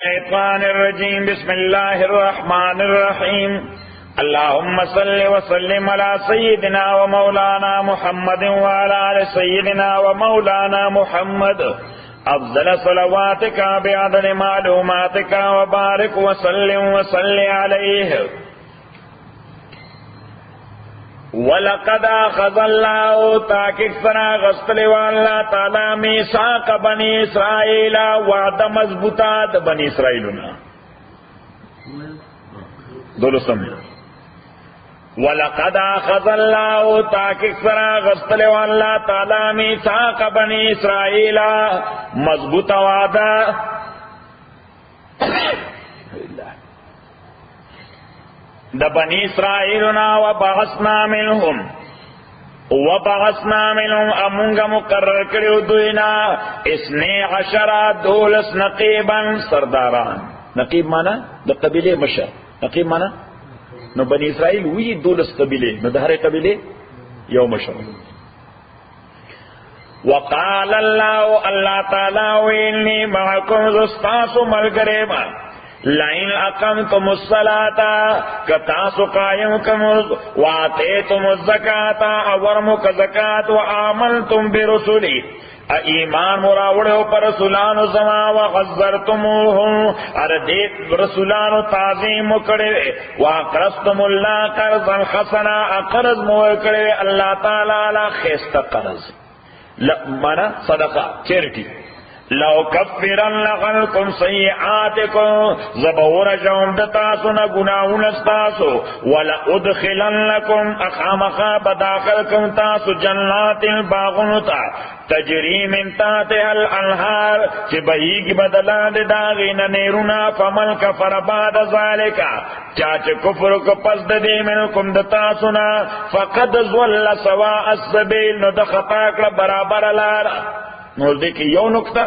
الشيطان الرجيم بسم الله الرحمن الرحيم اللهم صل وسلم على سيدنا ومولانا محمد وعلى آل سيدنا ومولانا محمد أفضل صلواتك بعدد معلوماتك وبارك وسلم وصل عليه. وَلَقَدْ أَخَذَ اللَّهُ تَحْقِيق سرا غسل والله تعالی میثاق بنی اسرائیل وعده مضبوطه د بنی اسرائیلنا دولسم. وَلَقَدْ أَخَذَ اللَّهُ تَحْقِيق سرا غسل والله تعالی میثاق بنی اسرائیل مضبوطه وعده د بنی اسرائیلنا وبعثنا منهم امونگا مقرر کریو دوینا 12 نقیبا سرداران. نقیب مانا د قبیله مشر، نقیب مانا نو بنی اسرائیل وی 12 قبیله، نو د هر قبیله یو مشر. وقال الله تعالی وینی معکم زستاسو ملګری لئن اقمتم الصلاة کتاسو قائم کمز واتیتم الزکاة اورمک زکاة وآمنتم برسولی ایمان مراوڑو پر رسولانو زما وغزرتموهم اردیت رسولانو تعظیم کڑے واقرستم اللہ قرضا حسنا قرض موکڑے اللہ تعالی خیست قرض مانا صدقہ چیریٹی. لو کفرن عنکم سیئاتکم زبور جوم دتاسو نا گناہون استاسو ولا ادخلنکم اخامخا بداخلکم تاسو جنات باغنتا تجری من تحتها الانہار چی بہیگ بدلان داغین نیرونا فمن کفر بعد ذالکا چاچ کفر کو پس ددی منکم دتاسونا فقد زول سواء السبیل نو دخطاکل برابر لارا. نور دیکھ یو نکتا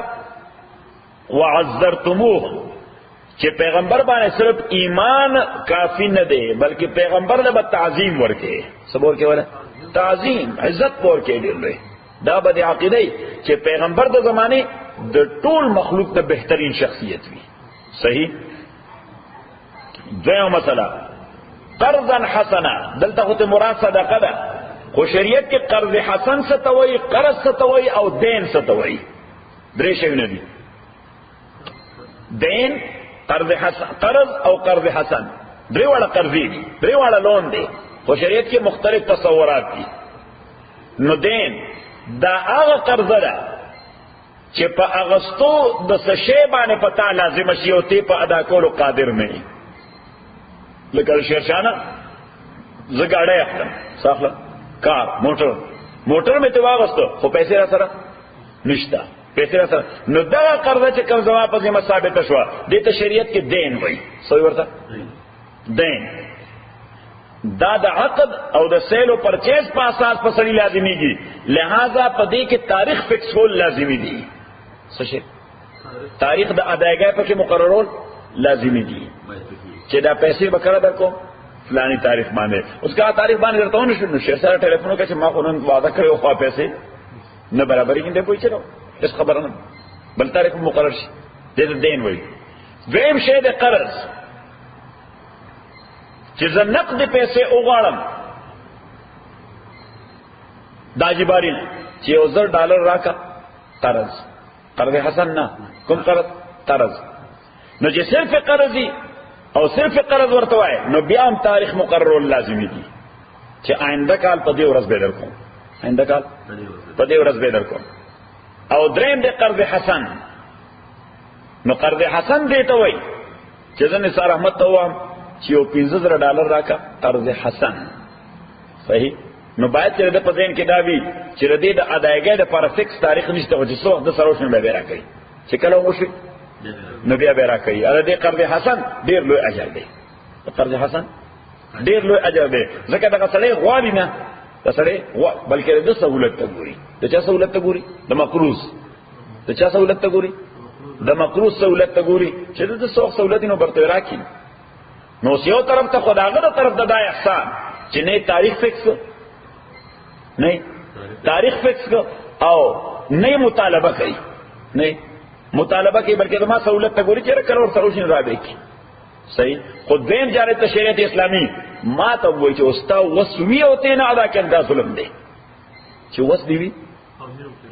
وعزرتموه چې پیغمبر باندې صرف ایمان کافی نه دی بلکې پیغمبر له تعظیم ورکه صبر کې ولا تعظیم عزت ورکه دی لوی. دا به عقیده چې پیغمبر د زمانه د ټول مخلوق ته بهترین شخصیت وي. صحیح. دویمه مسله قرضا حسنا، دلته خو مراد صدقه ده، خو شریعت کې قرض حسن ستوي، قرض ستوي او دین ستوي. درې شیونه دي، دین، قرض او قرض حسن. درې واړه قرضې دي، درې واړه لون دي، خو شریعت کې مختلف تصورات دي. نو دین دا هغه قرض ده چې په اغستو د څه شی باندې پتا لازم شي او ته په ادا کولو قادر نه یې. لکه شیرشانه زګاړې اخلم صافله کار موټر مې ته واغستو خو پیسې را سره نشته، پیسې را سره، نو دا قرضه چې کوم زما په ذمہ ثابته شو دې ته شریعت کې دین وایي. سوي ورته دین دا د عقد او د سیل او پرچیز په اساس په سړي لازميږي، لہذا په دې کې تاریخ فکس کول لازمي دي. څه شي تاریخ د ادایګۍ په کې مقررول لازمي دي چې دا پیسې وکړه درکو فلانی تاریخ باندې. اس کا تاریخ باندې درته ونه شو نو شیر سره ټلیفون وکړي چې ما خو نن وعده کړو خو پیسې نه برابرې کیندې کوئی چلو اس خبره نه بل تاریخ مقرر شي دې دین وایي. دویم شی د قرض چې زه نقد پیسې وغواړم دا جباري نه چې $1000 راکا قرض حسن نه کوم قرض نو چې صرف قرضي او صرف قرض ورته وای نو بیا هم تاریخ مقرر لازمي دي چې آینده کال په دې ورځ به درکوم، آینده کال په دې ورځ به درکوم. او دریم د قرض حسن، نو قرض حسن دی ته وای چې ځنه سار احمد ته وام چې یو $15,000 راکا قرض حسن. صحیح. نو باید چې د پدین کې دا وی چې د دې د ادایګۍ د پر فکس تاریخ نشته او چې څو د سروشن به راکړي چې کله وشي نو بیا به راکړي. اره دې قرض حسن ډیر لوی اجر دی، قرض حسن ډیر لوی اجر دی ځکه دا سړی غواړي نه، دا سړی بلکې د سہولت ته ګوري. د چا سہولت ته ګوري؟ د مقروض. د چا سہولت ته ګوري؟ د مقروض سہولت ته ګوري چې د څو سہولت نو برته راکړي. نو یو طرف ته خداغه طرف د دا احسان چې نه تاریخ فکس نه تاریخ فکس او نه مطالبه کوي، نه مطالبه کوي بلکې ما سہولت ته ګوري چې کلور سروشن رابې کی صحیح. خود دین جاره ته شریعت اسلامی ما ته وایي چې استا وسوی او ته نه ادا کړه دا ظلم دی چې وس دی وی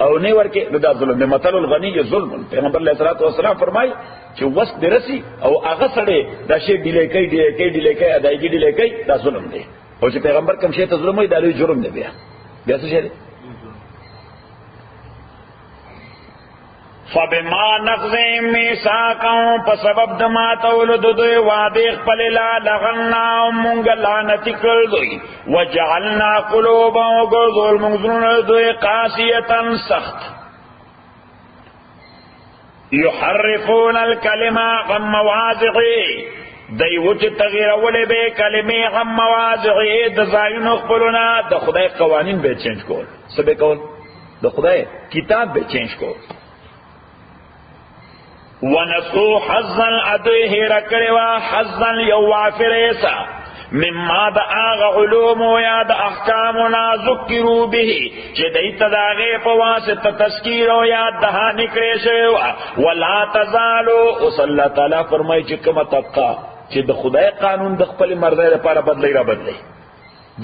او نه ورکه نو دا ظلم دی. مثل الغنی ظلم. پیغمبر علیه الصلاۃ والسلام فرمای چې وس درسي او هغه سره دا شی ډیلې کوي ادایګي ډیلې کوي دا ظلم دی. او چې پیغمبر کوم شی ته ظلم وي دا لوی جرم دی. بیا څه شي دی؟ فبما نقضهم ميثاقهم فسبب دما تولد دوی وعده خپل لا لغنا مونږ لعنت کړل دوی وجعلنا قلوبهم غرزول مونږ دوی قاسیه سخت يحرفون الكلمه عن مواضعه دی وچ تغییر ولې به کلمې عن مواضعه د ځایونو خپلونه د خدای قوانین به چینج کول څه به کول د خدای کتاب به چینج کول ونسو حظا ادوی رکڑوا حظا یوافر ایسا مما دا آغا علوم و یا دا احکامنا ذکرو به چه دیتا دا غیب واسط تذکیر و یاد دہا نکرے شوا ولا تزالو اس اللہ تعالیٰ فرمائی چه کم طبقہ چه دا خدای قانون دا خپل مرضی دا پارا بدلی را بدلی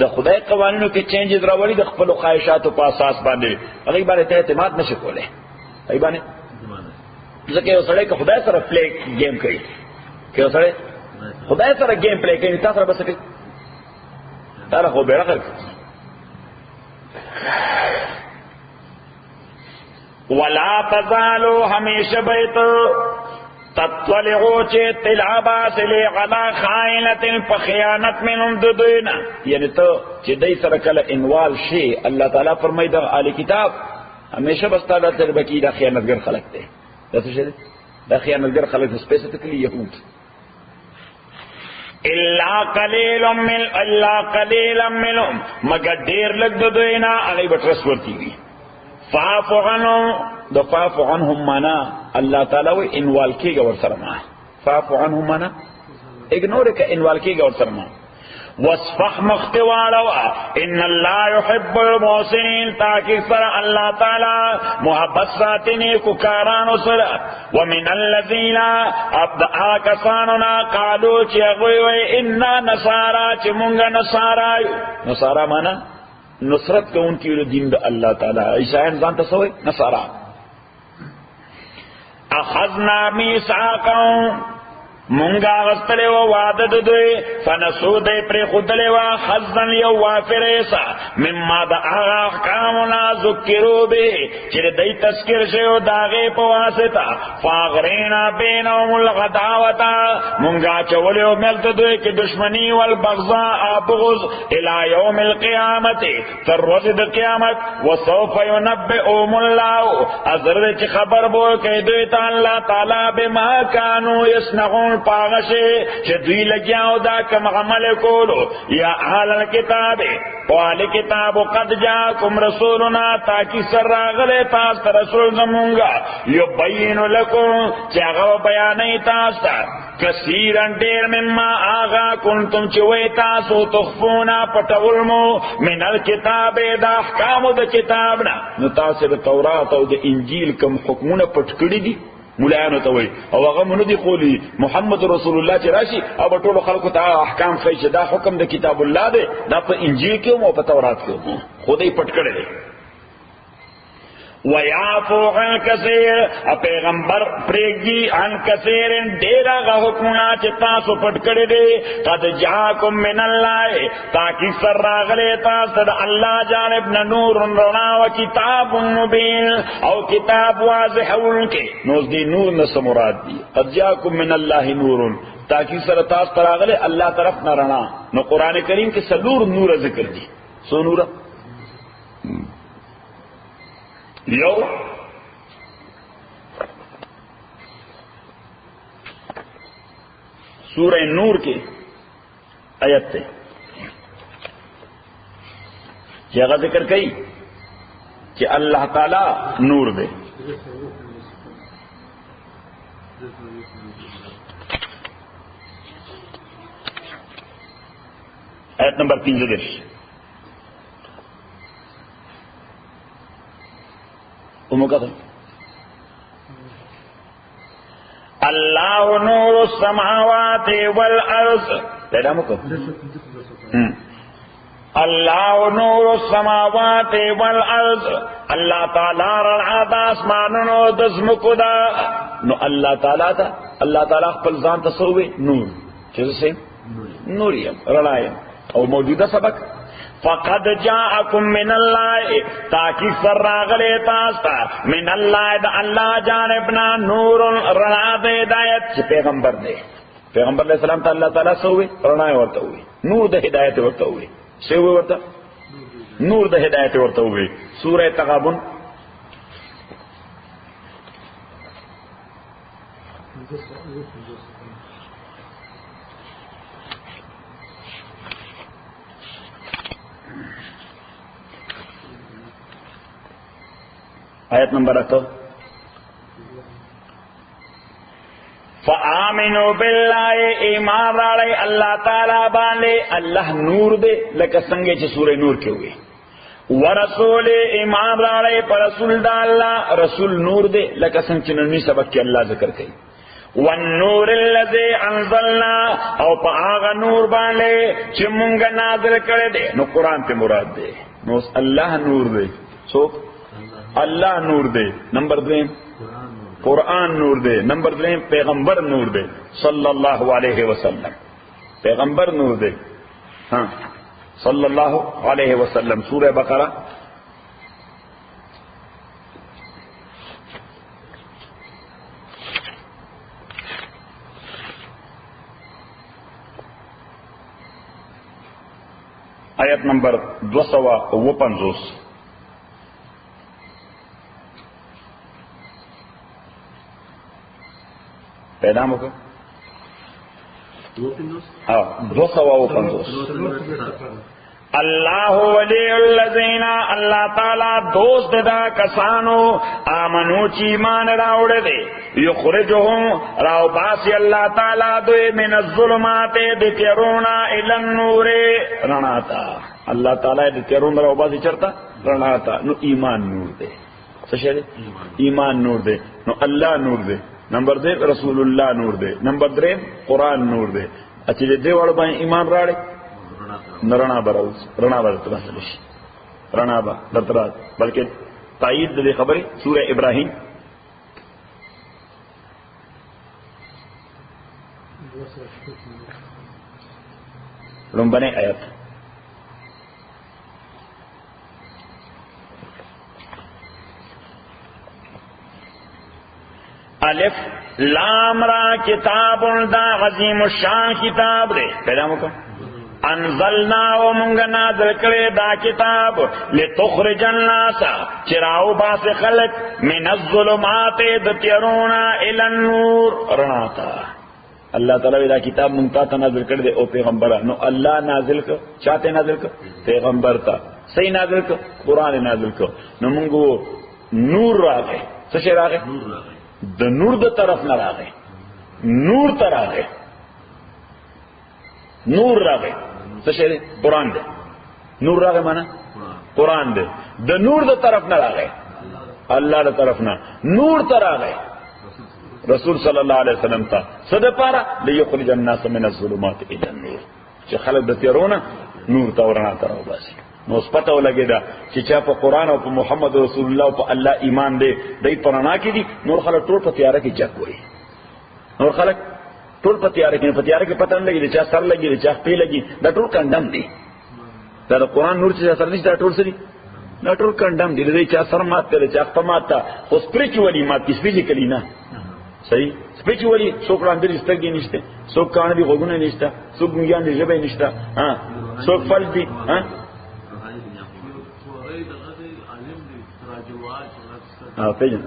دا خدای قوانینو کے چینجز راولی دا خپل خواہشاتو پا اساس باندے اگئی بانے تا اعتماد نشکو لے اگئی بانے ځکه یو سړی که خدای سره پلی گیم کوي که یو سړی خدای سره گیم پلی کوي تاسو سره بس کوي دا خو بیره غر ولا تزالو همیشه بیت تطلعو چه تلعبا سلی غلا خائنت فخیانت منهم ددوینا یعنی تو چه دی سره کل انوال شی اللہ تعالی فرمائی دا آل کتاب همیشه بستا دا تربکی دا خیانتگر خلق دے دا څه شي دا خیانتګر خلک سپیسیفیکلی يهود الا قليلا منهم مگر ډیر لږ د دوی نه هغه بټرس ورتي وي فاعف عنهم د فاعف عنهم معنا الله تعالی و انوال کېږي ور سره ما فاعف عنهم معنا اګنور کې انوال کېږي ور سره ما وصفح مختواروا ان اللہ يحب المحسنین تاکہ سر اللہ تعالی محبت ساتنے کو کارانو سر ومن الذین اب آکسانونا قالو چیغوی انا نصارا چمونگا نصارا مانا نصرت کا ان کی دین دا اللہ تعالی عیسائن زانتا سوئے نصارا اخذنا میثاقهم مونگا غستلے و وعدد دوی فنسو دے پر خودلے و حزن یو وافر ایسا مما دا آغا احکامنا ذکرو بے چر دی تذکر شیو داغے پواسطا فاغرینا بینهم الغداوتا مونگا چولیو ملت دوی کی دشمنی والبغضاء بغض الى یوم القیامت تر روز دا قیامت وسوف ینبئهم اللہ ازرد چی خبر بو کہ دوی تا اللہ تعالی بما کانو یسنغون پاغشے چه دوی لگیاو دا کم عمل کولو یا اہل الكتاب واہل کتاب قد جاکم رسولنا تاکی سر راغلے تاستا رسول زمونگا یبین لکم چاگو بیانی تاستا کثیرن دیر مما آغا کنتم چوئی تاسو تخفونا پتولمو من الكتاب دا احکامو دا کتابنا نتاثر تورات او دا انجیل کم حکمونا پتکڑی دی مولایانو ته وای او هغه مونږ دی خولي محمد رسول الله چې راشي او ټول خلکو ته احکام کوي چې دا حکم د کتاب الله دی دا په انجیل کې او په تورات کې خدای پټ کړی دی ویعفو عن کثیر پیغمبر پریگی عن کثیر دیرا غا حکمنا چه تاسو پٹ کڑی دے قد جاکم من اللہ تاکی سر راغلے تاسد اللہ جانب نور رنا و کتاب مبین او کتاب واضح ان کے نوز دی نور نس مراد دی قد جاکم من اللہ نور تاکی سر تاس راغلے اللہ طرف نہ رنا نو قرآن کریم کے سلور نور ذکر دی سو نورا یو سورہ نور کے آیت تے جگہ ذکر کئی کہ اللہ تعالی نور دے آیت نمبر 3 امو کا تھا السماوات والارض. پیدا مکو اللہ نور السماوات والارض، اللہ تعالی رڼا د اسمانونو د ځمکو دا. نو الله تعالی ته الله تعالی خپل ځان ته سوې نور، چې څه نور یم رڼا یم. او موجوده سبق فقد جاءکم من الله، تاکي سر راغلی تاسو ته من الله د الله جانبنا نور رڼا د هدایت. چې پیغمبر دی، پیغمبر علیہ السلام ته الله تعالی سوې رڼا ورته وي، نور د هدایت ورته وي. څه وي ورته؟ نور د هدایت ورته وي. سورہ تغابن آیت نمبر 8. فآمنوا بالله، ایمان راړی الله تعالی باندې. الله نور دی لکه څنګه چې سورہ نور کې وي. ورسول، ایمان راړی پر رسول د الله، رسول نور دی لکه څنګه چې نن سبق کې الله ذکر کوي. والنور الذي انزلنا، او په هغه نور باندې چې مونږ نازل کړی دی. نو قرآن ته مراد دی. نو الله نور دی. څوک؟ الله نور دی. نمبر 2 قرآن نور دے. نمبر 3 پیغمبر نور دے صلی اللہ علیہ وسلم. پیغمبر نور دے ہاں صلی اللہ علیہ وسلم. سورہ بقرہ آیت نمبر 250. پیدا مکو 250. اللہ ولی الذین، اللہ تعالی دوست دا کسانو آمنو چی ایمان راوڑے دے. یخرجهم راو باسی اللہ تعالی دوی من الظلمات دی تیرونا الى النور رناتا. اللہ تعالی دی تیرون راو باسی چرتا رناتا. نو ایمان نور دے. سشے دے ایمان نور دے. نو اللہ نور دے. نمبر 2 رسول اللہ نور دے. نمبر 3 قرآن نور دے. اچھا دے وڑ باندې ایمان راړي نرنا براوس رڼا برتر سلش رڼا برتر. بلکہ تائید دے خبر سورہ ابراہیم لمبنے آیت. الف لام را کتاب دا عظیم الشان کتاب دے. پیدا مکو انزلنا و منگا نازل کرے دا کتاب لتخرج الناس، چراو باس خلق من الظلمات دتیرونا الى النور رناتا. اللہ تعالی دا کتاب منگتا تا نازل کر دے. او پیغمبرہ نو اللہ نازل کر چاہتے نازل کر پیغمبر تا صحیح نازل کر قرآن نازل کر. نو منگو نور را گئے. سشے را گئے د نور د طرف نه راغی. نور ته راغی. نور راغی. څه شی دی؟ قرآن دی. نور راغی معنا قرآن دی. د نور د طرف نه راغی، الله د طرف نه نور ته راغی. رسول صلی الله علیه وسلم ته څه دپاره؟ لیخرج الناس من الظلمات الى النور، چې خلک د تیرونه نور ته ورنا ته راوباسي. نو سپته ولګیدا چې چا په قرآن او په محمد رسول الله او په الله ایمان دی، دای پرانا کې دي. نور خلک ټول په تیاره کې چک وي. نور خلک ټول په تیاره کې، په تیاره کې پته نه لګي چې سر لګي چې خپې لګي. دا ټول کندم دي. دا قرآن نور چې سر نشته ټول سری دا ټول کندم دي. دای چې سر مات کړي چې خپه مات تا خو سپریچوالي مات کی فزیکلی نه صحیح. سپریچوالي څوک لاندې سترګې نشته، څوک کان دي غوګونه نشته، څوک ګنګیان دي ژبه نشته، ها څوک فل دي، ها ها پیژن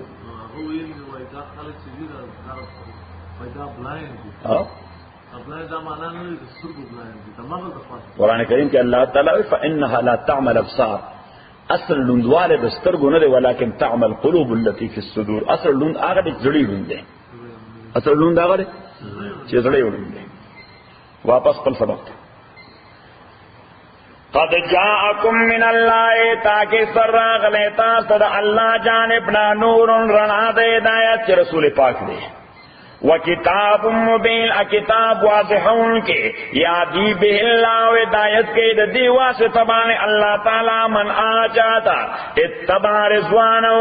قرآن کریم کہ اللہ تعالیٰ فإنها لا تعمل ابصار، اصل لندوال بسترگو نہ دے ولكن تعمل قلوب التي في الصدور. اصل لند آگا دے جڑی لند دے، اصل لند آگا دے جڑی لند دے. واپس پل سبق قد جاءکم من اللہ، تاکہ سر غلیتا صد اللہ جانبنا نور رنا دے ہدایت رسول پاک دے. وکتاب مبین کتاب واضحون کے یادی به اللہ و ہدایت کے دی واسطہ بانے اللہ تعالی من آجاتا اتبع رضوانو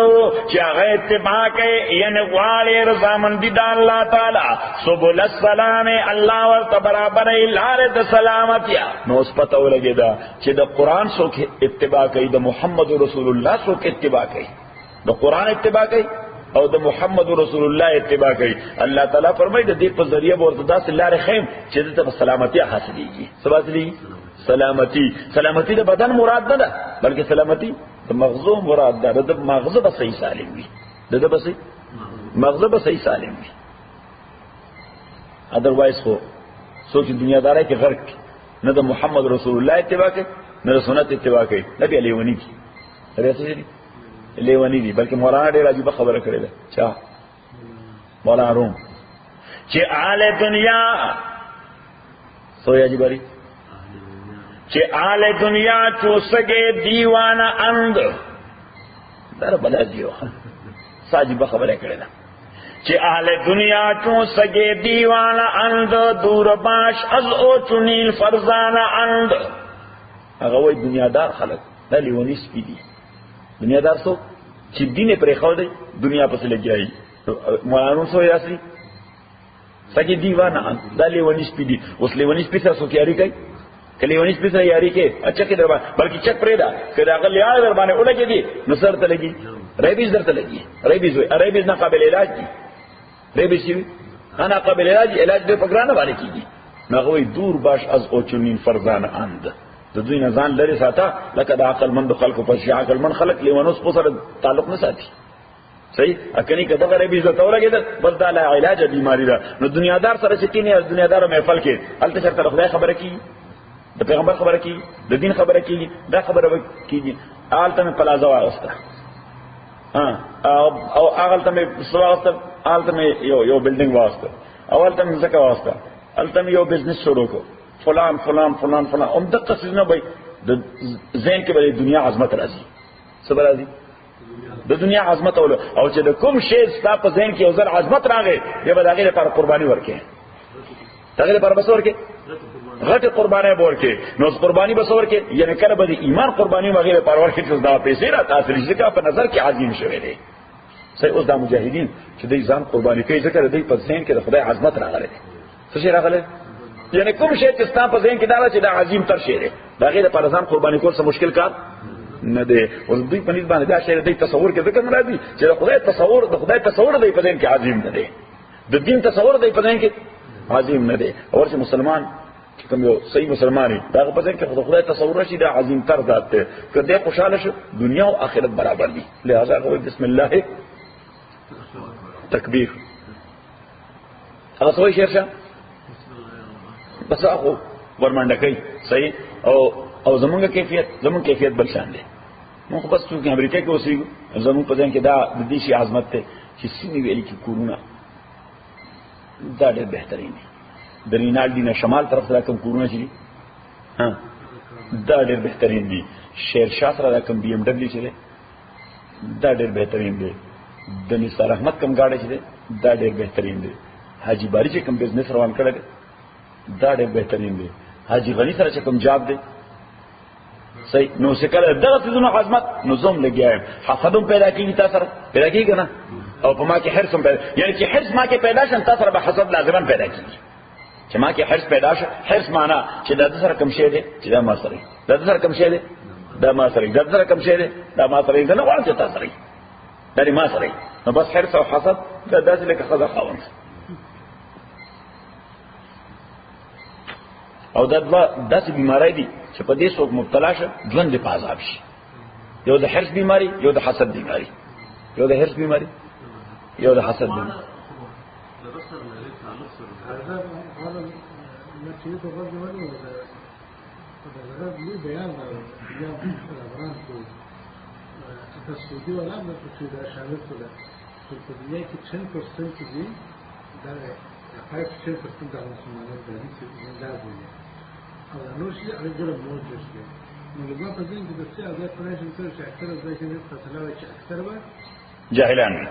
چاہے اتباع کے یعنی والی رضامندی دا اللہ تعالی سبل السلام اللہ ورطا برابر لارد سلامتیا نو اس پتہ ہو لگے دا چی دا قرآن سوک اتباع کئی دا محمد رسول اللہ سوک اتباع کئی دا قرآن اتباع کئی او د محمد رسول الله اتباع کوي الله تعالی فرمایي د دې په ذریعہ ورته داسې لارې خیم چې د سلامتی حاصلېږي سبحان سلامتی د بدن مراد نه ده بلکې سلامتی د مغزو مراد ده د مغزه به صحیح سالم وي د به صحیح مغزه به صحیح سالم وي ادروایز خو سوچ دنیا دارای کې غرق نه د محمد رسول الله اتباع کوي نه د سنت اتباع کوي نبی علیه ونی کی راځي لیونی دی بلکہ مولانا ډیر عجیب خبره کړې ده چا مولانا روم چې آل دنیا سویا جی بری چې آل دنیا چوسګه دیوانه اند در بلا دیو ساجیب خبره کړې ده چې آل دنیا چوسګه دیوانه اند دور باش از او چنیل فرزانه اند هغه وای دنیادار خلک دا لیونی سپی دي دنیادار سو چې دینه پرې خو دی دنیا پس لګیایي مولانا سو یاسي سګي دیوانه دا لیونی سپی دي اوس لیونی سپی سره سوکیاری کوي کله لیونی سپی سره یاري کوي اچھا کې دربا بلکې چک پرې دا کله هغه لیاله در باندې ولګي دي نو سر ته لګي ریبیز درته لګي ریبیز وي ریبیز نه قابل علاج دي ریبیز شي انا قابل علاج به پګرانه باندې کیږي نغوی دور باش از اوچنین فرزان اند د دوی نه ځان لري ساته لکه د عقل مند خلکو په شي عقل مند خلک لیونوس په سره تعلق نه ساتي صحیح اکني کده غره بي عزت اورګه بس دا لا علاج بیماری ده نو دنیادار سره چې کینه دنیادار محفل کې الته شرط خدای خبره کی د پیغمبر خبره کی د دین خبره کی دا خبره کیږي آلته پلازا واسطه او آلته سواسطه آلته یو بلډینګ واسطه اولته زکه واسطه الته یو بزنس شروع کو فلان فلان فلان فلان ام دقه سيزنه به د ذهن کې به دنیا عظمت راځي صبر راځي د دنیا عظمت او چې د کوم شی ستا په ذهن کې اوزر عظمت راغی دی به دغه لپاره قرباني ورکې دغه لپاره بس ورکې غټ قرباني ورکې نو قرباني بس ورکې یعنی کله به د ایمان قرباني وغیرہ لپاره ورکې چې دا پیسې را تاثیر ځکه په نظر کې عظیم شوی دی صحیح اوس د مجاهدین چې د ځان قرباني کوي ځکه د په ذهن کې د خدای عظمت راغلی څه شي راغلی یعنی کوم شی چې ستا په ذهن کې دا چې دا عظیم تر شی دی دا غیر پر ځان قرباني کول څه مشکل کار نه دی او دوی په نسبت باندې دا شی دی تصور کې ذکر نه دی چې د خدای تصور دی په ذهن کې عظیم نه دی د دین تصور دی په ذهن کې عظیم نه دی او چې مسلمان کوم یو صحیح مسلمانی دا په ذهن کې خدای تصور شي دا عظیم تر ذات دی کله خوشاله شو دنیا او آخرت برابر دي لہذا هو بسم الله تکبیر هغه څه شي بس اخو ورمنډه کوي صحیح او زمونږ کیفیت بل شان دی موږ بس چې امریکا کې اوسېږو زمونږ په ځان کې دا د دې شي عظمت ته چې سینې ویلې کې کورونه دا ډېر بهترین دي د رینالډي نه شمال طرف سره کوم کورونه چې دا ډېر بهترین دي شیر شاه سره کوم بي ام ډبلیو چې دا ډېر بهترین دي د نثار احمد کوم گاډي چې دا ډېر بهترین دي حاجی باری چې کوم بزنس روان کړی دا ډېر بهترین دی حاجی غنی سره چې کوم جاب دی صحیح نو شکل دغه څه عظمت نظم لګیایم حسدم پیدا کیږي تاسو سره پیدا کیږي نه او په ما کې حرص پیدا یعنی چې حرص ما کې پیدا شن تاسو سره به حسد لازما پیدا کیږي چې ما کې حرص پیدا شي حرص معنا چې د سره کوم شی دی چې دا ما سره د سره کوم شی دی دا ما سره د سره کوم شی دی دا ما سره نه غواړم چې تاسو سره دا ما سره نو بس حرص او حسد دا داسې لکه خزه خاوند او دا داسې بیماری دي چې په دې څوک مبتلا شه ژوند په عذاب شي یو د حرص بیماری یو د حسد بیماری یو د حرص بیماری یو د حسد بیماری سعودي ولا ما تفيد شامل كده في الدنيا كي 10% دي ده 5% ده مسلمانين ده دي لازم او نو شيء على جرب موجود شيء من اللي ما تدين ده الشيء ده فرنش انت اكثر زي كده فتلاوي اكثر جاهلان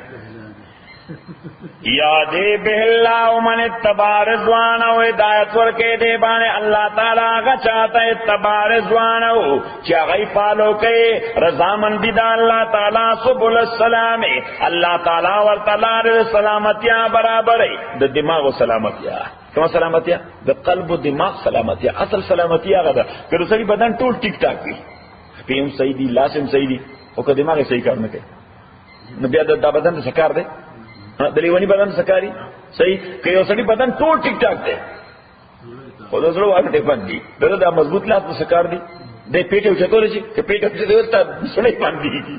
یادی به اللہ من اتباع رضوان و ہدایت ورکے دے بانے اللہ تعالیٰ آگا چاہتا اتباع رضوان چا غی پالو کئی رضامندی دا اللہ تعالیٰ سبل السلام اللہ تعالیٰ ورطلار سلامتیاں برابر دا دماغ و سلامتیاں کما سلامتیاں دا قلب و دماغ سلامتیاں اصل سلامتیاں غدا کہ رسلی بدن ٹول ٹک ٹاک بھی پیم صحیح دی لاسم صحیح دی او که دماغ صحیح کار نکے نو بیا دا بدن سکار دے دلیوانی بدن سکاری صحیح کہ یو سڑی بدن ټول ټیک ټاک دی خو د زړه واټه باندې دا مضبوط لاس په سکار دی د پیټه چتور شي چې پیټه چې ورته سړی باندې کی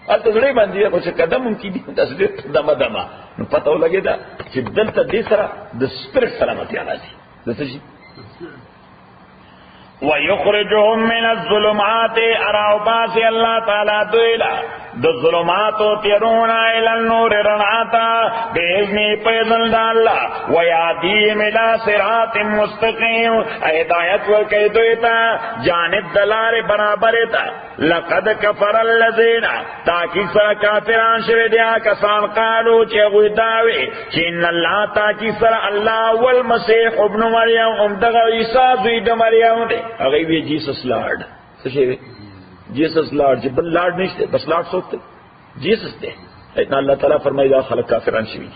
البته سړی باندې خو چې قدم ممکن دي تاسو دې دمه دمه نو پته ولګی دا چې دلته دې سره د سپیرټ سلامتی راځي د څه شي وَيُخْرِجُهُم مِّنَ الظُّلُمَاتِ أَرَوْبَاسِ اللہ تعالیٰ دوئلہ د ظلماتو تیرونا الى النور رنعاتا بإذنی پیدل ڈالا ویادیم الى صراط مستقیم ہدایت ورکی دویتا جانب دلار برابرتا لقد کفر الذین تاکی سر کافران شردیا کسان قالو چی اگوی داوی چین اللہ تاکی سر اللہ والمسیح ابن مریم امدغا عیسیٰ زوید مریم دے اگوی جیسس لارڈ سشیوی جیسس لارڈ جب لارڈ نہیں تھے بس لارڈ سوکتے جیسس تھے اتنا اللہ تعالیٰ فرمائی دا خلق کافران شوی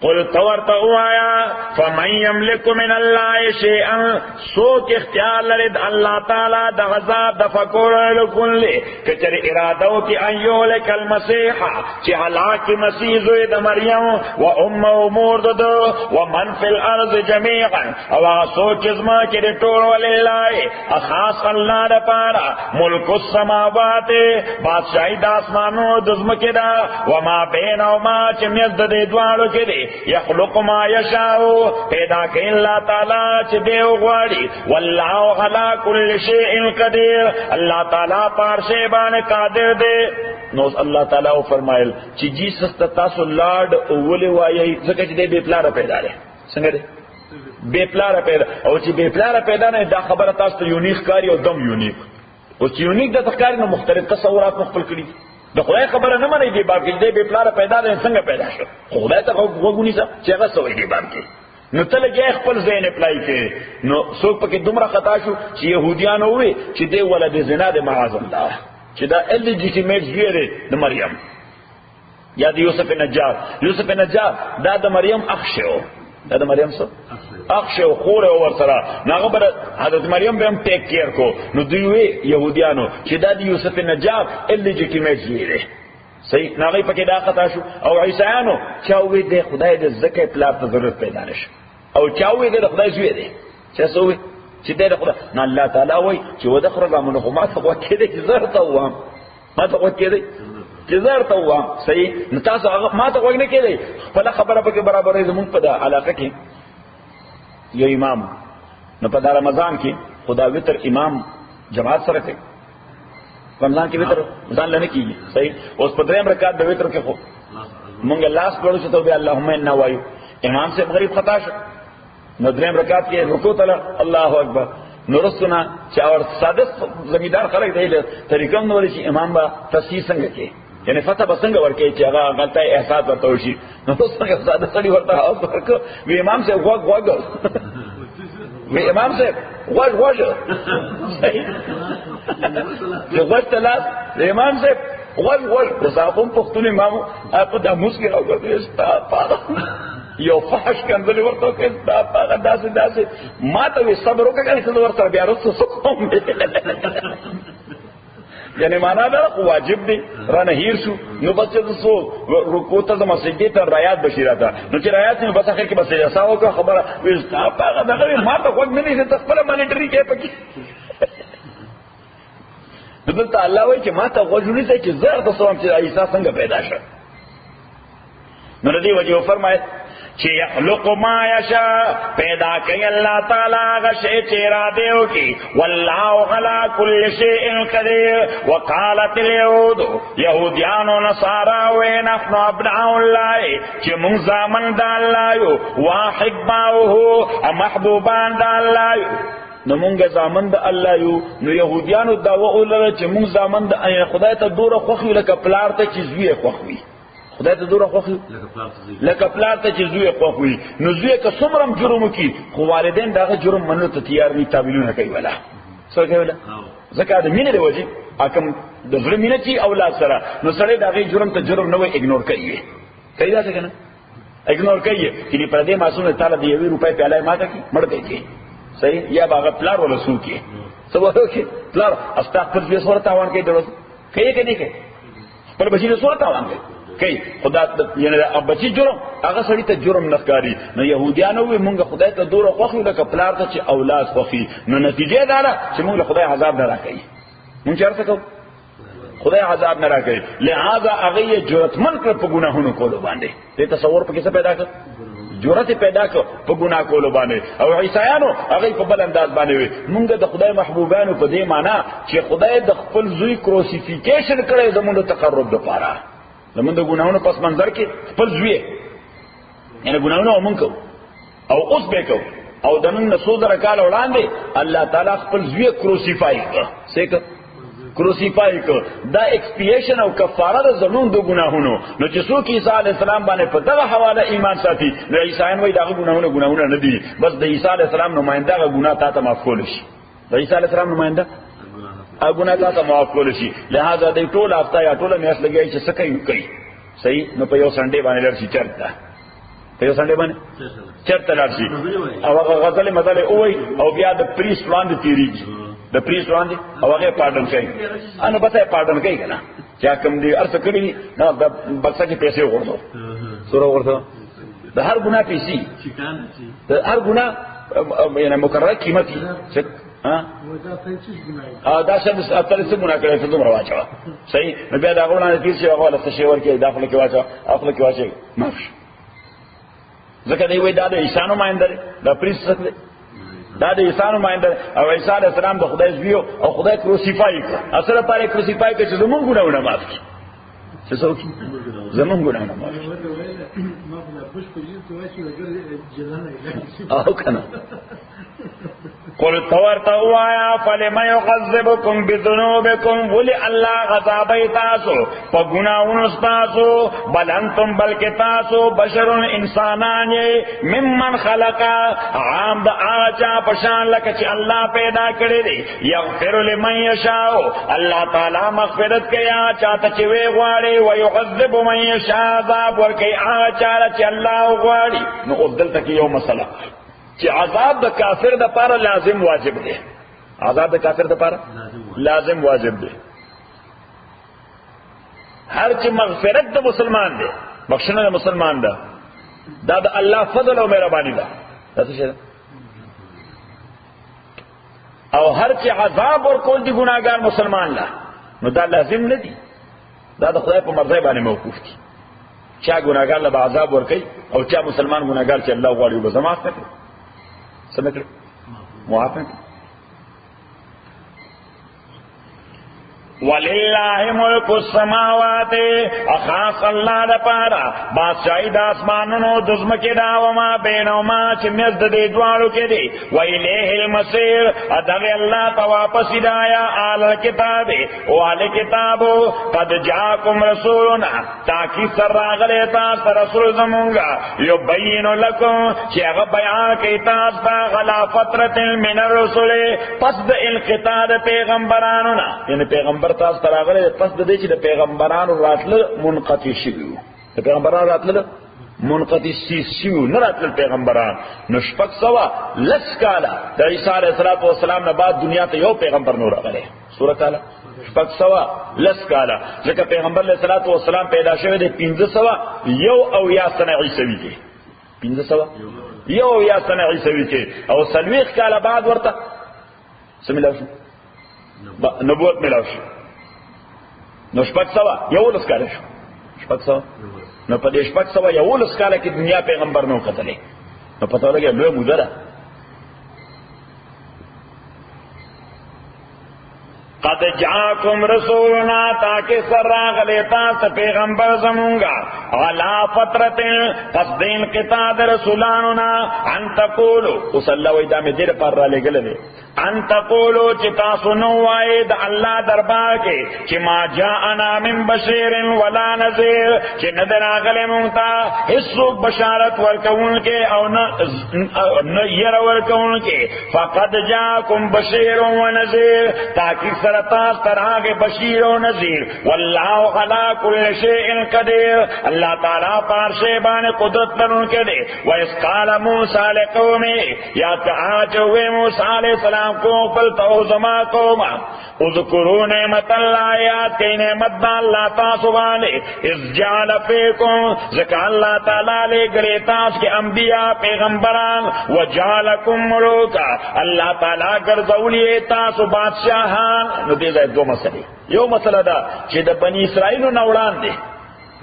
قل تورتا آیا فمن یملک من اللہ شیئا سوک اختیار لرد اللہ تعالیٰ دا غذاب دا فکور لکن لے کچر ارادو کی ایولک المسیحا چی حلاک مسیح زوید مریم و ام امور دو و من فی الارض جمیعا او سوک ازما کی دی طور وللہ اخاص اللہ دا پارا ملک السماوات بادشاہی دا اسمانو دزمکی دا وما بین او ما چی مزد دی دوارو کی دی یخلق ما یشاؤ پیدا کہ اللہ تعالیٰ چی دیو غواری واللہ علا کل شیء قدیر اللہ تعالیٰ پار شیبان قادر دے نو اللہ تعالیٰ فرمائل چی جیسس تاسو لارڈ اولی وائی زکر چی دے بے پلارا پیدا رہے سنگا دے بے پلارا پیدا او چی بے پلارا پیدا نہیں دا خبر تاس تو یونیک کاری او دم یونیک او چی یونیک دا تکاری نو مختلف تصورات مخبل کری د خدای خبره نه منې دی باب کې دې به پلار پیدا ده څنګه پیدا شو خدای ته وګونی څه چې هغه سوې دی باب کې نو تل کې خپل ذهن اپلای کې نو څوک پکې دومره خطا شو چې يهوديان وې چې دې ولد زنا د معاذ الله چې دا الجیټیمیټ زیره د مریم یا د یوسف نجار دا د مریم اخ شو دا د مریم څه اخشه و خوره و ورسره ناغه بر حضرت مریم به هم ټیک کیر کو نو دوی وی يهوديانو چې دا د یوسف نجار الجیټیمیټ زیره صحیح ناغه پکې دا خطا شو او عیسایانو چاوي د خدای د زکه پلار ته ضرورت پیدا نشه او چاوي د خدای زوی دی چې سوې چې د خدای نه الله تعالی وای چې ودخره غمنه ما ته وکړي چې زرته وام ما ته وکړي چې زرته وام صحیح نو تاسو هغه ما ته وګنه کېدی خپل خبره پکې برابرې زمونږ په علاقه کې یو امام نو په رمضان کې خدا وتر امام جماعت سره کوي رمضان کې وتر ځان لنه کیږي صحیح اوس په دریم رکعت د وتر کې خو مونږ لاس پړو چې توبه اللهم انا وایو امام سے مغرب خطا شو نو دریم رکعت کې رکوع تعالی الله اکبر نورستنا چې اور ساده زمیدار خلک دی طریقه نو ورشي امام با تصحیح څنګه کوي یعنی فتح بسنگ ورکے چې هغه غلطه احساس ورته وشي نو څنګه ساده سړي ورته ورکو وی امام سے غوږ وی امام سے غوږ صحیح چې غوږ تلاس امام سے غوږ صاحبم پختون امام په د موسکی راوګرځي یو فحش کنځلې ورته کې دا هغه داسې ما ته صبر وکړه چې ورته بیا رسو کوم یعنی معنا دا واجب دی رانه هیر شو نو بس چې سو رکوع ته د مسجد ته رایات بشیراته نو چې رایات نه بس اخر کې بس رساو کو خبره وستا هغه دغه ما ته وګ نه دي ته خپل مانیټری کې پکې دلته الله وایي چې ما ته وګورئ چې زړه د سوام چې عیسی څنګه پیدا شو نو دې وجه فرمایي چې یخلق ما یشاء پیدا کوي الله تعالی هغه شی چې اراده وکړي والله علی کل شیء قدیر وقالت اليهود یهودیان و نصارا ونحن ابناء الله چې موږ زامن د الله یو واحباؤه محبوبان د الله یو نو مونږ زامن د الله یو نو يهوديانو دا وویل چې مونږ زامن د خدای ته دوره خوخي لکه پلار ته چې زوی خوخوي خدای ته دوره خوخي لکه پلار ته چې زوی خوخوي نو زوی که څومره جرم کوي خو والدین داغه جرم منلو ته تیار نه تعبیرونه کوي ولا څه کوي ولا زکه د مینې د وجه اکم د زړه مینه چې اولاد سره نو سره داغه جرم ته جرم نه وي اګنور کوي کوي دا څنګه اګنور کوي چې پر دې معصوم تعالی دی 1 روپۍ پیاله ماته کی مړ دی صحیح یا باغ پلار ولا سو کی سبا کې پلار استغفر دې سره تاوان کوي درو کوي کې نه کوي پر بچی له سره تاوان کوي خدا یعنی اب بچی جرم هغه سړی ته جرم نخکاری نو يهوديانو وي مونږ خدای ته دوره خوخي لکه پلار ته چې اولاد خوخي نو نتیجه دا ده چې مونږ خدای عذاب نه راکړي مونږ چیرته کو خدای عذاب نه راکړي لہذا هغه جرأتمن کړ په ګناهونو کولو باندې ته تصور په کیسه پیدا کړ جرأت پیدا کړ په ګناه کولو باندې او عیسایانو هغه په بل انداز باندې وي مونږ د خدای محبوبانو په دې معنی چې خدای د خپل زوی کروسیفیکیشن کړي زموږ تقرب لپاره زموږ د ګناهونو پس منظر کې خپل زوی یعنی ګناهونو مونږ کو او اوس به کو او د نن 100 کال وړاندې الله تعالی خپل زوی کروسیفای کړ څنګه کروسیفای کړ دا ایکسپیشن او کفاره د زمون د ګناهونو نو چې څوک عیسی علی السلام باندې په دغه حواله ایمان ساتي نو عیسایان وایي دا ګناهونه نه دي بس د عیسی علی السلام نمائنده ګناه ته معاف کول شي د عیسی علی السلام نمائنده ګناه ته معاف کول شي لہذا د ټول هفته یا ټول میاشت لګي چې څه کوي صحیح نو په یو سنډي باندې لرشي چرته په یو سنډي باندې چرته لرشي او هغه غزل مزل اوي او بیا د پریس وړاندې تیریږي د پریس وړاندې او هغه پاردن کوي انو بته پاردن کوي کنه چې کوم دی ارڅ کړی نو د بکسه کې پیسې ورته سره ورته د هر ګناه پیسې د هر ګناه یعنی مقرره قیمتي چې ها دا څه اتل څه ګناه کړی څه دومره واچو صحیح نو بیا دا غوړانه پیسې هغه څه شی ورکړي داخله کې واچو خپل کې واچو معاف ځکه دی وای دا د عیسانو مایندل دا پریس څه دا د عیسی نمائنده او عیسی علیه السلام د خدای زوی او خدای کروسیفای کړ اصل پاره کروسیفای کړ چې زمونږ ګناونه معاف کړي څه څوک زمونږ ګناونه معاف کړي او کنه قل تورتا وایا فلم يعذبكم بذنوبكم ولي الله غضب تاسو په ګناونو تاسو بل انتم بلکې تاسو بشر انسانان ممن خلق عام د اچا پشان لکه چې الله پیدا کړی دی یغفر لمن یشاء الله تعالی مغفرت کوي چاته چې وی غواړي او يعذب من یشاء عذاب ورکي اچا چې الله غواړي نو عبدل تک یو مسله چې عذاب د کافر د پاره لازم واجب دی عذاب د کافر د پاره لازم واجب دی هر چې مغفرت د مسلمان دی بخښنه د مسلمان ده دا د الله فضل او مهرباني ده څه او هر چې عذاب ورکول دي ګناګار مسلمان لا نو دا لازم نه دي دا د خدای په مرضی باندې موقوف دي چا ګناګار له عذاب ورکي او چا مسلمان ګناګار چې الله غواړي به زما ستکړي سمجھ موافق وللہ ملک السماوات اخاص اللہ دا پارا بادشاہی دا اسمانونو دزمکی دا وما بینوما چی مزد دی دوارو کے دی ویلیہ المصیر ادغی اللہ تواپس دایا آل کتاب وآل کتابو قد جاکم رسولنا تاکی سر راغلے تاس رسول زمونگا یبین لکم چی اغا بیان کی تاس دا غلا فترت من الرسول پس دا انقطاع پیغمبرانونا یعنی پیغمبر تاسو تراغله پس د دې چې د پیغمبرانو راتله منقطع شوی د پیغمبرانو راتله منقطع شوی نه راتله پیغمبران نو شپږ سوا لس کاله د عیسی علیه السلام نه بعد دنیا ته یو پیغمبر نور راغله سوره کاله شپږ سوا لس کاله ځکه پیغمبر علیه السلام پیدا شوی د 1500 یو او یا سنه عیسوی کې 1500 یو یا سنه عیسوی کې او سلويخ کاله بعد ورته سملاو نبوت ملاو شو نو شپږ سوا یولس کاله شو شپږ سوا نو په دې شپږ سوا یولس کاله کې دنیا پیغمبر نو کتلې نو پته لګي لوی موده ده قد جاکم رسولنا تاکہ سر راغلیتا تا پیغمبر زمونگا علا فترت پس دین قطاد رسولانونا ان تقولو اس اللہ ویدہ میں دیر پر را لے گلے دے ان تقولو چتا سنوائے دا اللہ دربار کے چی ما جاءنا من بشیر ولا نذیر چی ندر آغلے مونتا حصو بشارت ورکون کے او یر ورکون کے فقد جاکم بشیر و نذیر تاکہ سرطاس ترآگ بشیر و نذیر واللہ علا کل شیء قدیر اللہ تعالیٰ پارشیبان قدرت لرن کے دے وَإِذْ قَالَ مُوسَى لِقَوْمِهِ یا تآج ہوئے موسیٰ علیہ السلام کو پلتو زما قوما اذکروا نعمت اللہ یاد کئی نعمت دا اللہ تاسبانے اذ جعل فیکم ذکر اللہ تعالیٰ لے گلے تاس کے انبیاء پیغمبران وجعلکم ملوکا اللہ تعالیٰ گرزولی تاس بادشاہان نو دیزا دو مسئلے یو مسئلہ دا چی دا بنی اسرائیلو نوڑان دے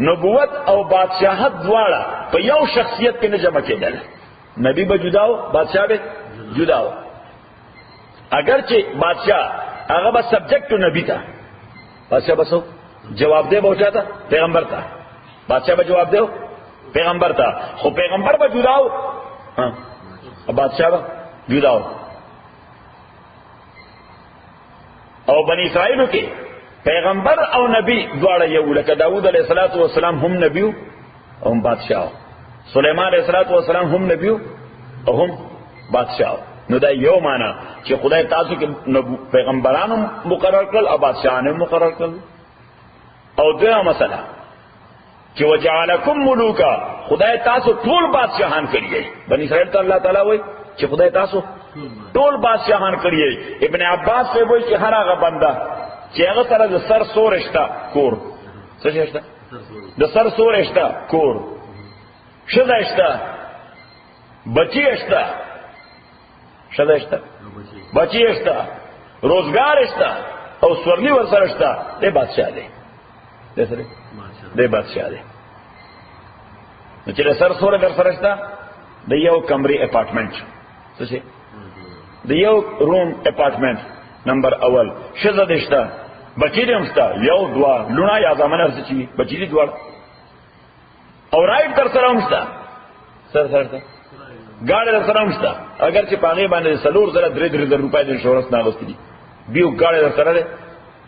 نبوت او بادشاہت دوارا پا یو شخصیت کے نجمع کے دل نبی با جداو بادشاہ بے جداو اگرچہ بادشاہ اگر بس سبجیکٹ تو نبی تھا بادشاہ بس ہو جواب دے پہنچا تھا پیغمبر تھا بادشاہ با جواب دے ہو پیغمبر تھا خو پیغمبر با جداو بادشاہ با جداو او بنی اسرائیلو کے پیغمبر او نبی دوارا یو لکہ داود علیہ السلام ہم نبیو او ہم بادشاہو سلیمان علیہ السلام ہم نبیو او ہم بادشاہو نو دا یو مانا کہ خدای تاسو کے پیغمبرانو مقرر کل او بادشاہانو مقرر کل او دویا مسئلہ کہ وجعلکم ملوکا خدای تاسو طول بادشاہان کریے بنی اسرائیل تو اللہ تعالیٰ ہوئی کہ خدای تاسو طول بادشاہان کریے ابن عباس سے وہی کہ ہر آغا بندہ چی اغا سر دا سر سور اشتا کور سر اشتا دا سر سور اشتا کور شد اشتا بچی اشتا شد اشتا بچی اشتا روزگار اشتا او سورلی ورسر اشتا دے بادشاہ دے دے سر دے بادشاہ دے چلے سر سور در سر اشتا دا یو کمری اپارٹمنٹ سر دا یو روم اپارٹمنٹ نمبر اول شزد اشتا بچی دی امستا یو دوا لونا یا زمان ارسی چی بچی دی دوار او رائٹ در سر امستا سر سرستا گاڑی در سر امستا اگر چی پاگی باندے سلور زر در روپای دی شورس ناغستی دی بیو گاڑی در سر دے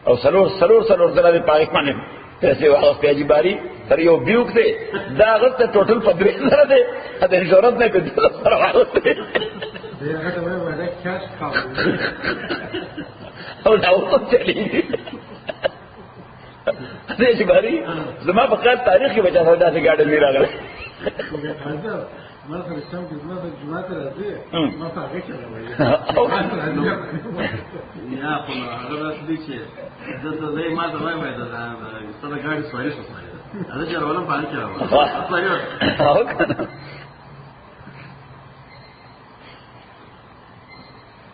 او سلور زر دی پاگی باندے پیسے واغس پیجی باری سر یو بیوک دے دا اغسط ٹوٹل پدری زر دے اد انشورنس نے پیجی سر واغس دے اور داؤ چلی ارے بھاری زما بخیر تاریخ کی وجہ سے سے گاڑی نہیں رہا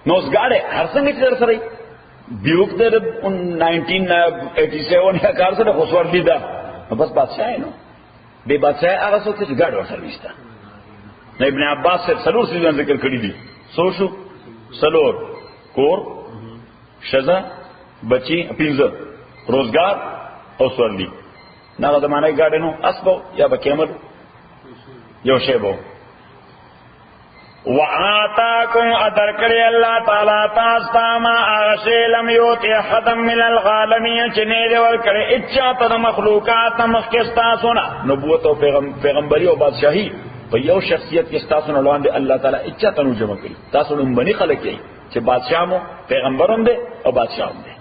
نوز گاڑے ہر سنگی چیز سر بیوک در 1987 یا کار سر خسور دیدہ بس بادشاہ ہے نو بے بادشاہ آغا سوکتے چی گاڑی اور سرویس تا ابن عباس سے سلور سیزن ذکر کری دی سوشو سلور کور شزا بچی پینزر روزگار اور سورلی ناغا زمانہ گاڑی نو اسبو یا بکیمر یو شیبو وآتاکم ادرکڑی اللہ تعالیٰ تاستا ما آغشی لم یوتی حدم من الغالمین چنے دیور کرے اچھا تا مخلوقات مخکستا سنا نبوت و پیغمبری و بادشاہی پا یو شخصیت کستا سنا لوان دے اللہ تعالیٰ اچھا تنو جمع کری تاسو نمبنی خلق یہی چھ بادشاہ مو پیغمبرم دے اور بادشاہم دے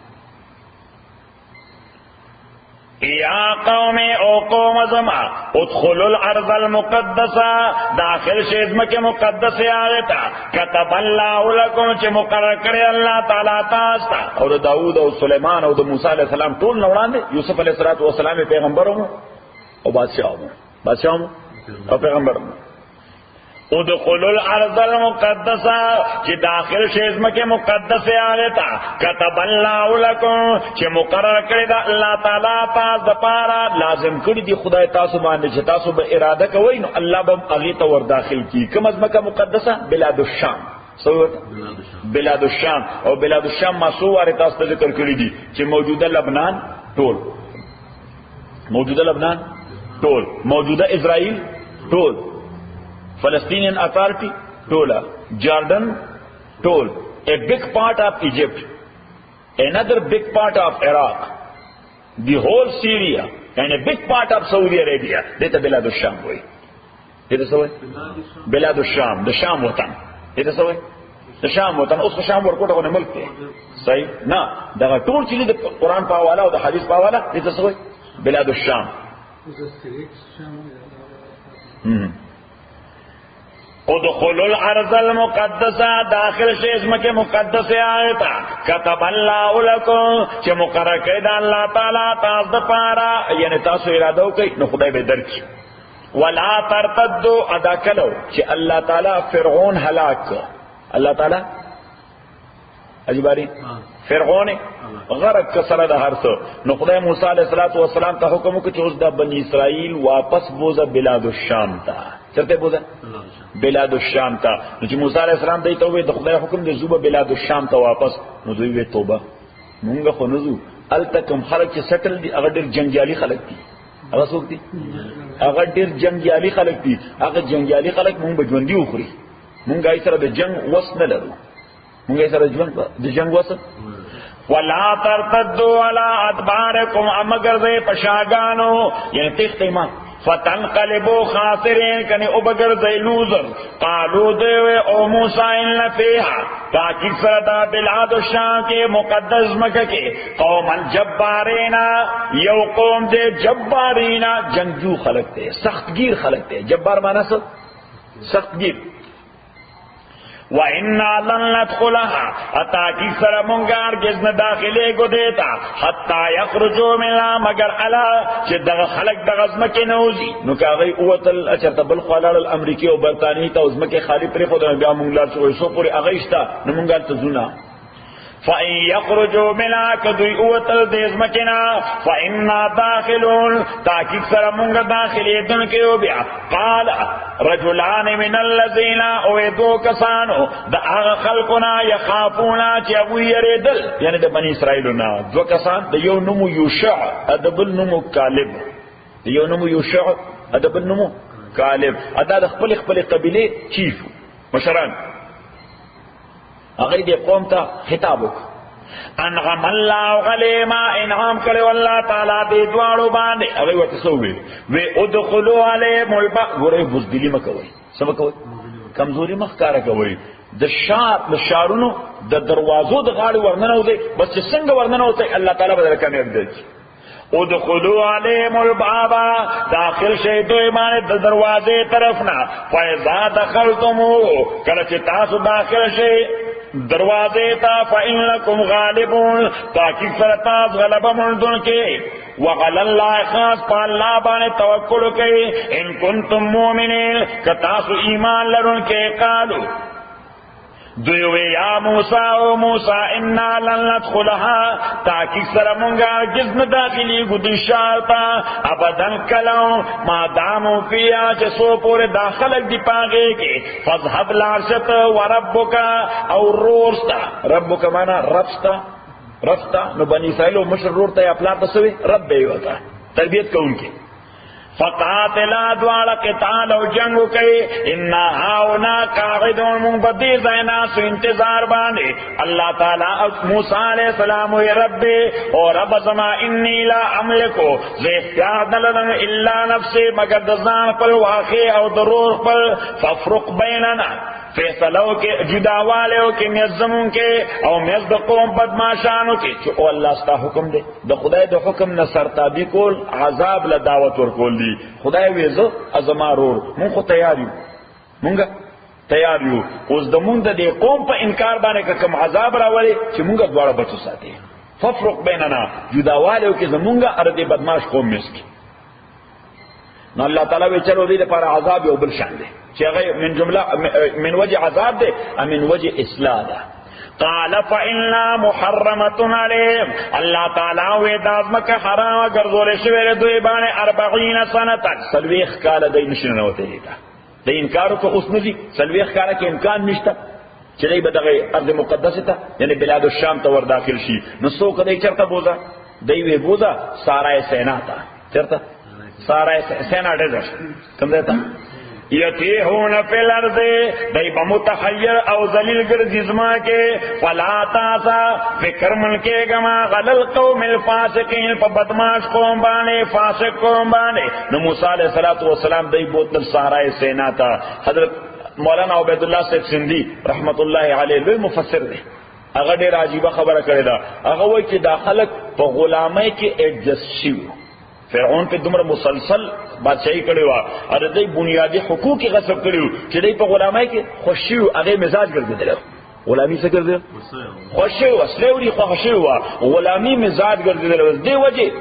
یا قوم او قوم زما ادخلوا الارض المقدسہ داخل شیزم کے مقدس آغتا کتب اللہ لکم چھ مقرر کرے اللہ تعالیٰ تاستا اور داود اور سلیمان اور موسیٰ علیہ السلام طول نوران دے یوسف علیہ السلام پیغمبروں اور بادشاہوں اور پیغمبروں ادخلوا الارض المقدسہ چی داخل شیزم کے مقدس آغتا کتب اللہ لکم چی مقرر کردی دا اللہ تعالیٰ تاس دا پارا لازم کردی دی خدای تاسو باندے چی تاسو با ارادہ کوئی نو اللہ با اغیتا ور داخل کی کم از مکہ مقدسہ بلاد الشام بلاد الشام. او بلاد الشام ما سو واره تاسو ذکر کړی دي چې موجوده لبنان ټول، موجوده لبنان ټول، موجوده اسرائیل ټول، فلسطینین اتھارٹی ټوله، جارډن ټول، a big part of Egypt, another big part of Iraq, the whole Syria and a big part of Saudi Arabia. دیتا بلاد الشام ہوئی. دیتا سوئی بلاد الشام، دا شام وطن. دیتا سوئی دا شام وطن. اس کا شام ورکوٹا ہونے ملک تے صحیح نا، دا ټول چیزیں دا قرآن پاوالا و دا حدیث پاوالا. دیتا سوئی بلاد الشام. ادخلوا الارض المقدسہ، داخل سے اسم کے مقدس آیتا کتب اللہ لکم چھ مقرر کردہ اللہ تعالیٰ تاز دا پارا، یعنی تاسو ارادو کئی نو خدای بے درکی. ولا ترتدو ادا کلو چھ اللہ تعالیٰ فرعون ہلاک، اللہ تعالیٰ اجباری فرعون غرق کسر دا حرسو. نو خدای موسیٰ علیہ السلام تا حکمو کہ چوز دا بنی اسرائیل واپس بوزا بلاد الشام تا. چرتے بوزا بلاد الشام تا. نو چی موسیٰ علیہ السلام دیتا ہوئے دا خدای حکم دے زوبا بلاد الشام تا واپس. نو دوی توبہ مونگا خو نزو التکم خلق چی سٹل دی اگر دیر جنگیالی خلق دی، اگر سوک دی اگر دیر جنگیالی خلق دی، اگر جنگیالی خلق مونگ بجوندی اخری، مونگا ایسر دا جنگ وس نلرو، مونگا ایسر دا جنگ وس. ولا ترتدوا على ادباركم امگر دے پشاگانو، یعنی تخت ایمان فتنقلبوا خاسرین کنی ابگر دے لوزر. قالو دے او موسیٰ ان فیہا تاکہ سردا بلاد الشام کے مقدس مکہ کے قوما جبارینا، یو قوم دے جبارینا جنگجو خلق دے، سخت گیر خلق دے. جبار مانا سخت گیر. وَإِنَّا لَن نَدْخُلَهَا اتاکی سرمونگار گزن داخلے کو دیتا حتی یخرجو منها مگر علا چھ دغ خلق دغزمک نوزی. نو کہ اغی اوتل اچھتا بالخوالار الامریکی و برطانی تا ازمک خالی پری خود بیا مونگلار چھ سو پوری اغیشتا نمونگار تزونا. فَإِن يَخْرُجُوا مِنْهَا كَدُوِي أُوَتَلْ دِزْمَكِنَا فَإِنَّا دَاخِلُونَ تاکید سرمونگ داخلی دن کے ہو بیا. قال رجلان من الذین اوے دو کسانو دا آغا خلقنا یخافونا چی ابو یریدل، یعنی دا بنی اسرائیلونا دو کسان، دا یو نمو یوشع ادبل نمو کالب، دا یو نمو یوشع ادبل نمو کالب. ادا دا خپل قبیلے چیف مشران اگر دے قوم تا خطابک انغم اللہ غلیما انعام کرے واللہ تعالیٰ دے دوارو باندے. اگر وہ تصوی وی ادخلو علیم البا گورے بزدلی مکوئی سمکوئی کمزوری مخکارا کوئی. دا شارونو دا دروازو دا غاڑی ورننو دے بس چی سنگ ورننو دے اللہ تعالیٰ بدر کمیب دے. ادخلو علیم البابا داخل شیدو ایمان دا دروازے طرفنا فیضا دخلتمو کلچ تاسو داخل شید دروازے تا فَإِنَّكُمْ غَالِبُونَ تاکہ سرطاز غلبہ مندن کے. وَغَلَ اللَّهِ خاص پا اللہ بانے توکل کے ان کنتم مومنین کتاسو ایمان لرن کے. قالو دویوے یا موسیٰ او موسیٰ انا لن ندخلها تاکہ سرمونگا جزم داخلی گدشارتا ابدن کلوں ما دامو فیا چسو پورے داخلک دی پاگے کے. فضحب لارشت وربکا او رورستا، ربکا مانا ربستا نو بنی اسرائیل و مشر رورتا یا پلاتا سوی رب بیوتا تربیت کو ان کی. فقاتلا دوارا قتال و جنگو کئی انا ہاونا قاعدون منبدی زینا سو انتظار باندے. اللہ تعالیٰ موسیٰ علیہ السلام وی ربی اور رب زما انی لا املکو زی اختیار نلدن الا نفسی مگر دزان پل واقع او ضرور پل ففرق بیننا فیصلو کے جدا والے ہو کے میزمون کے او میز دا قوم بدماشانو کے. چو اللہ ستا حکم دے دا خدای دا حکم نصرتابی کول عذاب لدعوت ورکول دی. خدای ویزو ازمارور مون خو تیاریو مونگا تیاریو اوز دا مون دا دے قوم پا انکار بانے که کم عذاب راولی چی مونگا دوارا بچو ساتے. ففرق بیننا جدا والے ہو کے زمونگا ارد بدماش قوم مسکی. نو اللہ تعالیٰ وی چلو دی پارا عذاب یو بل شان دے چی اگر من جملہ من وجہ عذاب دے من وجہ اصلاح دا. قال فإنا محرمت علیہم اللہ تعالیٰ وی دازمک حرام گرزول شویر دوی بانے 40 سنتا سلویخ کالا دی نشنن ہوتے دیتا دی انکارو کو خس نزی سلویخ کالا کے امکان نشتا چې دی به دغه ارض مقدسه ته یعنی بلاد الشام ته ور داخل شي. نو څوک دی چرته بوزا؟ دی وی بوزا سارای سینا ته. چرته؟ سارای سینا ډیزرټ کوم دی ته؟ یتیهون فی الارض دی بمتحیر او ذلیل گرزی زما کے فلا تاسا فکر من کے گما غلل قوم الفاسقین پا بدماش قوم بانے فاسق قوم بانے. نو موسیٰ علیہ السلام دی بوتل سارای سینا تا. حضرت مولانا عبید اللہ صاحب سندھی رحمت اللہ علیہ لوی مفسر دے اگر ډیر عجیبه خبره کړې ده. هغه وایي چې دا خلک په غلامۍ کې ایڈجسٹ شوي. فرعون په دومره مسلسل بادشاہي کړې وه او د دې بنیادي حقوق یې غصب کړي وو چې دی په غلامۍ کې خوښ شوي وو. هغې مزاج ګرځېدلی غلامي څه ګرځېده؟ خوښ شوي وه، سلی وړي خوښه شوي وه، غلامي مزاج ګرځېدلی وه. دې وجې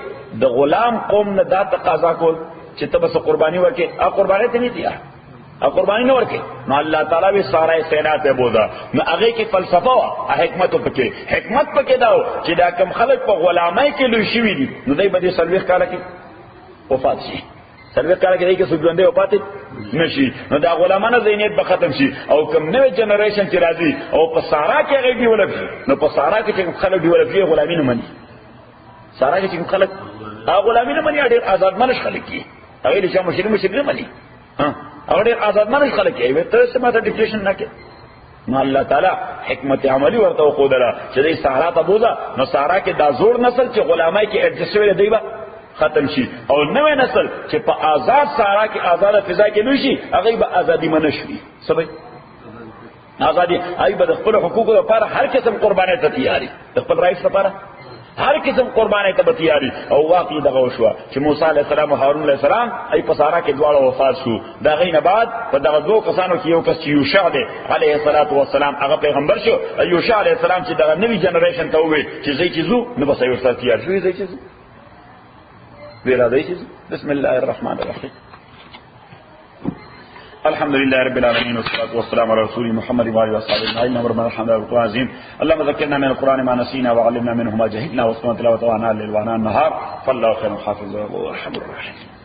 د غلام قوم نه دا تقاضا کول چې ته به څه قرباني ورکړې. قربانۍ ته نه دي قربانی نہ ورکے. نو اللہ تعالیٰ بھی سارا سینا تے بودا. نو اگے کی فلسفہ وا حکمت پکے حکمت پکے داو چې دا کم خلق په غلامۍ کې لوي شوی دي. نو دای به سلوخ کاله کې وفات شي. سلوخ کاله کې دای کې سګوندې وفات نشي. نو دا غلامانه ذهنیت به ختم شي او کم نوې جنریشن چې راځي او په سارا کې هغه دی ولګي. نو په سارا کې چې خلک دی ولګي غلامی نه مني. سارا کې چې خلک غلامی نه مني ډېر آزاد منش خلک کی هغه چې مشرک نه مني. اور آزاد مانش خلق ہے تو سے ماته ډیفلیشن نه کې. نو الله تعالی حکمت عملی ورته وقودله چې دې سارا ته بوزا. نو سارا کې دا زوړ نسل چې غلامای کې ایڈجسټ ویل دی با ختم شي او نوې نسل چې په آزاد سارا کې آزاد فضا کې نشي هغه به ازادي منشي. سبي آزادي ای به خپل حقوق لپاره هر قسم قرباني ته تیاری خپل رئیس لپاره هر قسم قربانی ته تیاری. او واقعي دغه وشوه چې موسی علیہ السلام او هارون علیہ السلام ای په سارا کې دواړه وفات شو. دا غینه بعد په دغه دوه کسانو کې یو کس یوشع دی علیه السلام هغه پیغمبر شو. یوشع علیہ السلام چې دغه نوی جنریشن ته وې چې زئی چیزو نو بس یو سره تیار شو. زئی چیزو ویرا دی چیزو. بسم الله الرحمن الرحیم. الحمد لله رب العالمين والصلاة والسلام على رسول محمد وعلى آله وصحبه أجمعين. وربنا الحمد لله العظيم. اللهم ذكرنا من القرآن ما نسينا وعلمنا منه ما جهلنا واستمع تلاوته وعناء الليل وعناء النهار فالله خير حافظ وهو أرحم الراحمين.